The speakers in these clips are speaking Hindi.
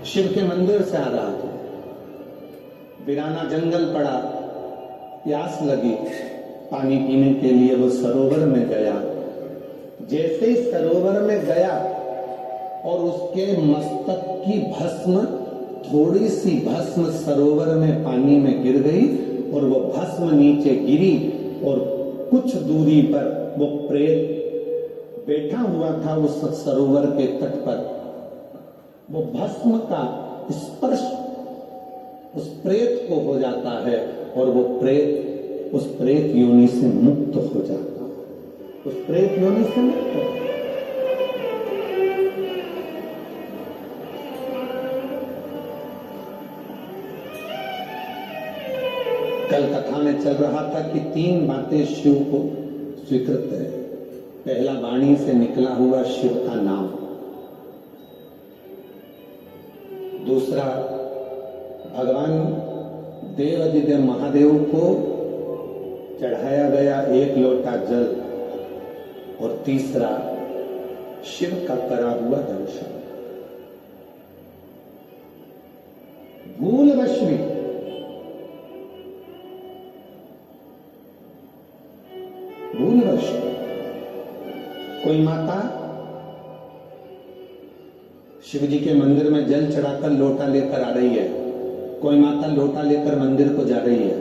शिव के मंदिर से आ रहा था, वीराना जंगल पड़ा, प्यास लगी, पानी पीने के लिए वो सरोवर में गया। जैसे ही सरोवर में गया और उसके मस्तक की भस्म, थोड़ी सी भस्म सरोवर में पानी में गिर गई और वो भस्म नीचे गिरी और कुछ दूरी पर वो प्रेत बैठा हुआ था उस सरोवर के तट पर। वो भस्म का स्पर्श उस प्रेत को हो जाता है और वो प्रेत उस प्रेत योनि से मुक्त हो जाता है, उस प्रेत योनि से मुक्त हो। कल कथा में चल रहा था कि 3 बातें शिव को स्वीकृत है। पहला, वाणी से निकला हुआ शिव का नाम। दूसरा, भगवान देवादिदेव महादेव को चढ़ाया गया 1 लोटा जल। और तीसरा, शिव का करा हुआ दर्शन। भूलवश भी भूलवश कोई माता शिव जी के मंदिर में जल चढ़ाकर लोटा लेकर आ रही है, कोई माता लोटा लेकर मंदिर को जा रही है,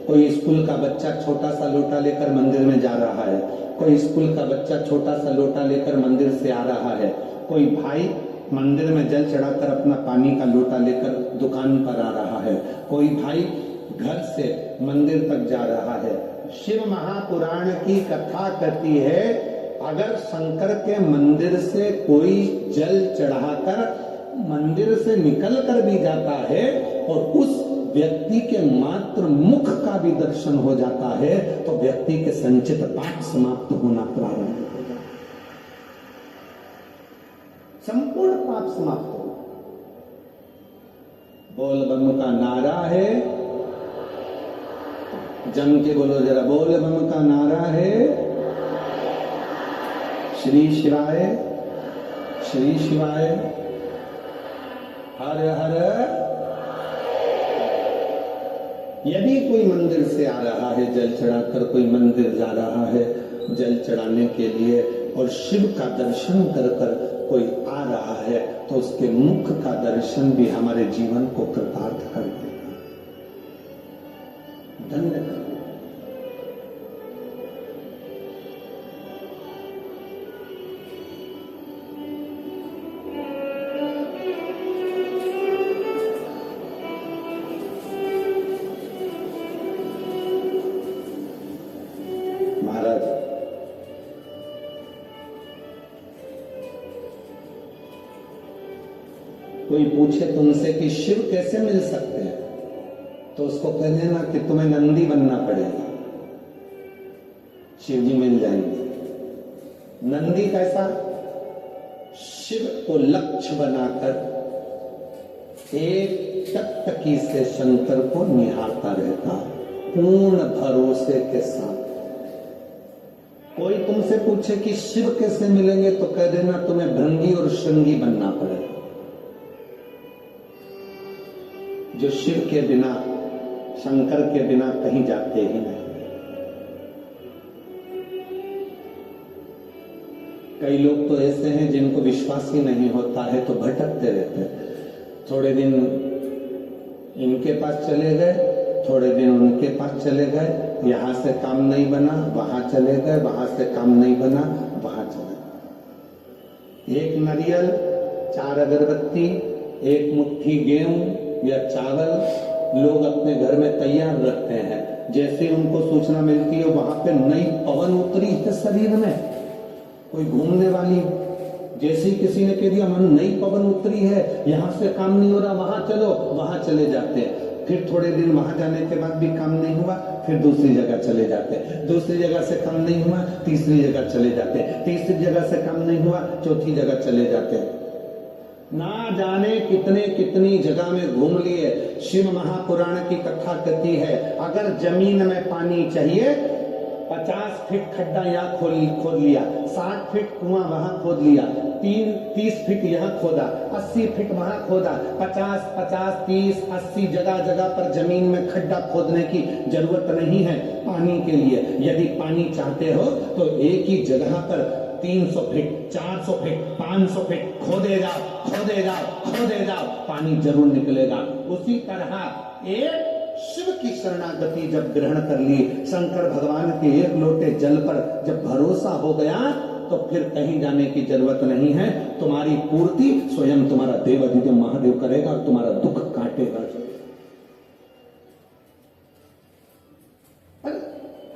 कोई स्कूल का बच्चा छोटा सा लोटा लेकर मंदिर में जा रहा है, कोई स्कूल का बच्चा छोटा सा लोटा लेकर मंदिर से आ रहा है, कोई भाई मंदिर में जल चढ़ाकर अपना पानी का लोटा लेकर दुकान पर आ रहा है, कोई भाई घर से मंदिर तक जा रहा है। शिव महापुराण की कथा कहती है, अगर शंकर के मंदिर से कोई जल चढ़ाकर मंदिर से निकल कर भी जाता है और उस व्यक्ति के मात्र मुख का भी दर्शन हो जाता है तो व्यक्ति के संचित पाप समाप्त होना प्रारंभ हो जाता है, संपूर्ण पाप समाप्त हो। बोल बम का नारा है, जम के बोलो जरा, बोल बम का नारा है। श्री शिवाय, श्री शिवाय, हर हर। यदि कोई मंदिर से आ रहा है जल चढ़ाकर, कोई मंदिर जा रहा है जल चढ़ाने के लिए और शिव का दर्शन कर कर कोई आ रहा है तो उसके मुख का दर्शन भी हमारे जीवन को कृतार्थ कर देगा, धन्य कर देगा। महाराज, कोई पूछे तुमसे कि शिव कैसे मिल सकते हैं तो उसको कह देना कि तुम्हें नंदी बनना पड़ेगा, शिव जी मिल जाएंगे। नंदी कैसा? शिव को लक्ष्य बनाकर एक टकटकी से शंकर को निहारता रहता पूर्ण भरोसे के साथ। कोई तुमसे पूछे कि शिव कैसे मिलेंगे तो कह देना तुम्हें भृंगी और श्रृंगी बनना पड़ेगा। जो शिव के बिना, शंकर के बिना कहीं जाते ही नहीं। कई लोग तो ऐसे हैं जिनको विश्वास ही नहीं होता है तो भटकते रहते हैं। थोड़े दिन इनके पास चले गए, थोड़े दिन उनके पास चले गए, यहां से काम नहीं बना वहां चले गए, वहां से काम नहीं बना वहां चले गए। एक नारियल, 4 अगरबत्ती, एक मुट्ठी गेहूं या चावल लोग अपने घर में तैयार रखते हैं। जैसे उनको सूचना मिलती है वहां पे नई पवन उतरी है शरीर में, कोई घूमने वाली, जैसे ही किसी ने कह दिया मन नई पवन उतरी है, यहां से काम नहीं हो रहा वहां चलो, वहां चले जाते हैं। फिर थोड़े दिन वहां जाने के बाद भी काम नहीं हुआ, फिर दूसरी जगह चले जाते, दूसरी जगह से काम नहीं हुआ, तीसरी जगह चले जाते, तीसरी जगह से काम नहीं हुआ, चौथी जगह चले जाते। ना जाने कितने कितनी जगह में घूम लिए। शिव महापुराण की कथा कहती है, अगर जमीन में पानी चाहिए 50 फीट खड्डा यहाँ खोद लिया, 60 फीट कुआं वहां खोद लिया, 30 फीट यहाँ खोदा, 80 फीट वहां खोदा, 50, 30, 80 जगह जगह पर जमीन में खड्डा खोदने की जरूरत नहीं है पानी के लिए। यदि पानी चाहते हो तो एक ही जगह पर 300 फीट, 400 फीट, 500 फीट खोदे जाओ, पानी जरूर निकलेगा। उसी तरह एक शिव की शरणागति जब ग्रहण कर ली, शंकर भगवान के एक लोटे जल पर जब भरोसा हो गया, तो फिर कहीं जाने की जरूरत नहीं है। तुम्हारी पूर्ति स्वयं तुम्हारा देवाधिदेव महादेव करेगा और तुम्हारा दुख काटेगा। पर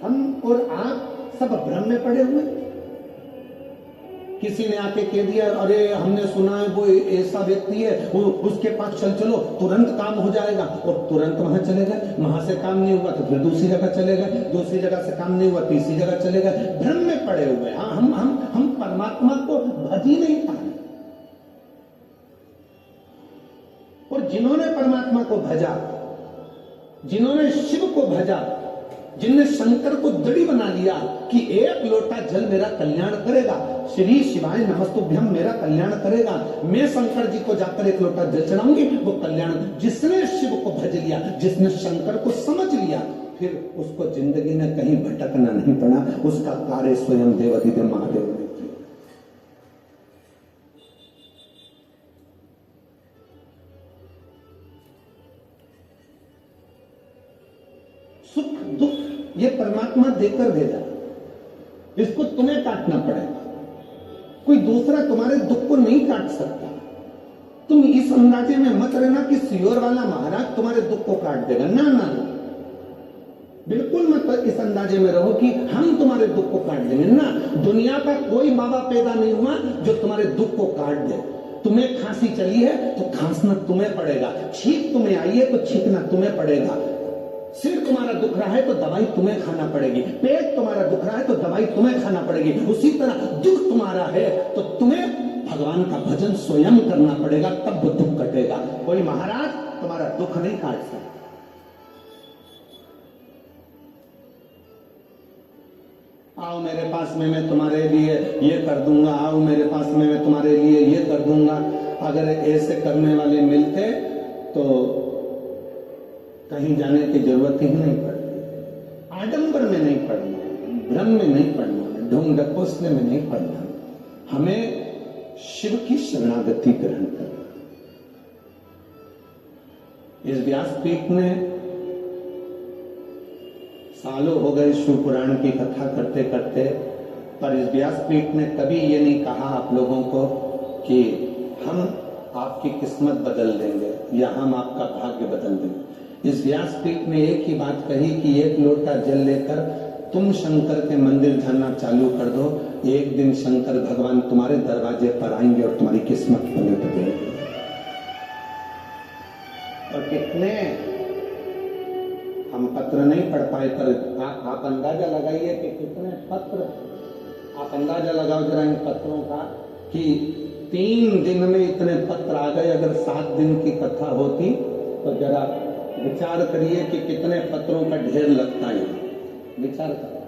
हम और आप सब भ्रम में पड़े हुए। किसी ने आके कह दिया, अरे हमने सुना है वो ऐसा व्यक्ति है, वो उसके पास चलो, तुरंत काम हो जाएगा, और तुरंत वहां चले गए। वहां से काम नहीं हुआ तो फिर दूसरी जगह चले गए, दूसरी जगह से काम नहीं हुआ तीसरी जगह चले गए। भ्रम में पड़े हुए। हाँ, हम परमात्मा को भज ही नहीं पाए। और जिन्होंने परमात्मा को भजा, जिन्होंने शिव को भजा, जिनने शंकर को दड़ी बना लिया कि एक लोटा जल मेरा कल्याण करेगा, श्री शिवाय नमस्तुभ्यम मेरा कल्याण करेगा, मैं शंकर जी को जाकर एक लोटा जल चढ़ाऊंगी, वो कल्याण। जिसने शिव को भज लिया, जिसने शंकर को समझ लिया, फिर उसको जिंदगी में कहीं भटकना नहीं पड़ा। उसका कार्य स्वयं देवाधिदेव महादेव ने किया। सुख दुख ये परमात्मा देकर भेजा, इसको तुम्हें काटना पड़ेगा। कोई दूसरा तुम्हारे दुख को नहीं काट सकता। तुम इस अंदाजे में मत रहना कि सियोर वाला महाराज तुम्हारे दुख को काट देगा। ना ना ना, बिल्कुल मत इस अंदाजे में रहो कि हम तुम्हारे दुख को काट देंगे। ना, दुनिया का कोई माँ बाप पैदा नहीं हुआ जो तुम्हारे दुख को काट दे। तुम्हें खांसी चली है तो खांसना तुम्हें पड़ेगा, छींक तुम्हें आई है तो छींकना तुम्हें पड़ेगा, सिर तुम्हारा दुख रहा है तो दवाई तुम्हें खाना पड़ेगी, पेट तुम्हारा दुख रहा है तो दवाई तुम्हें खाना पड़ेगी। उसी तरह दुख तुम्हारा है तो तुम्हें भगवान का भजन स्वयं करना पड़ेगा, तब वो दुख कटेगा। कोई महाराज तुम्हारा दुख नहीं काट सकता। आओ मेरे पास में, मैं तुम्हारे लिए ये कर दूंगा, आओ मेरे पास में, मैं तुम्हारे लिए ये कर दूंगा। अगर ऐसे करने वाले मिलते तो कहीं जाने की जरूरत ही नहीं पड़ती। आडंबर में नहीं पड़ना, भ्रम में नहीं पड़ना, ढोंग डकोसले में नहीं पड़ना। हमें शिव की शरणागति ग्रहण करना। इस व्यासपीठ ने सालों हो गए शिव पुराण की कथा करते करते, पर इस व्यासपीठ ने कभी ये नहीं कहा आप लोगों को कि हम आपकी किस्मत बदल देंगे या हम आपका भाग्य बदल देंगे। इस व्यासपीठ ने एक ही बात कही कि एक लोटा जल लेकर तुम शंकर के मंदिर जाना चालू कर दो, एक दिन शंकर भगवान तुम्हारे दरवाजे पर आएंगे और तुम्हारी किस्मत पलट देंगे। और कितने हम पत्र नहीं पढ़ पाए, पर आप अंदाजा लगाइए कि कितने पत्र, आप अंदाजा लगाओ जरा इन पत्रों का कि 3 दिन में इतने पत्र आ गए। अगर 7 दिन की कथा होती तो जरा विचार करिए कि कितने पत्रों का ढेर लगता है। विचार करिए।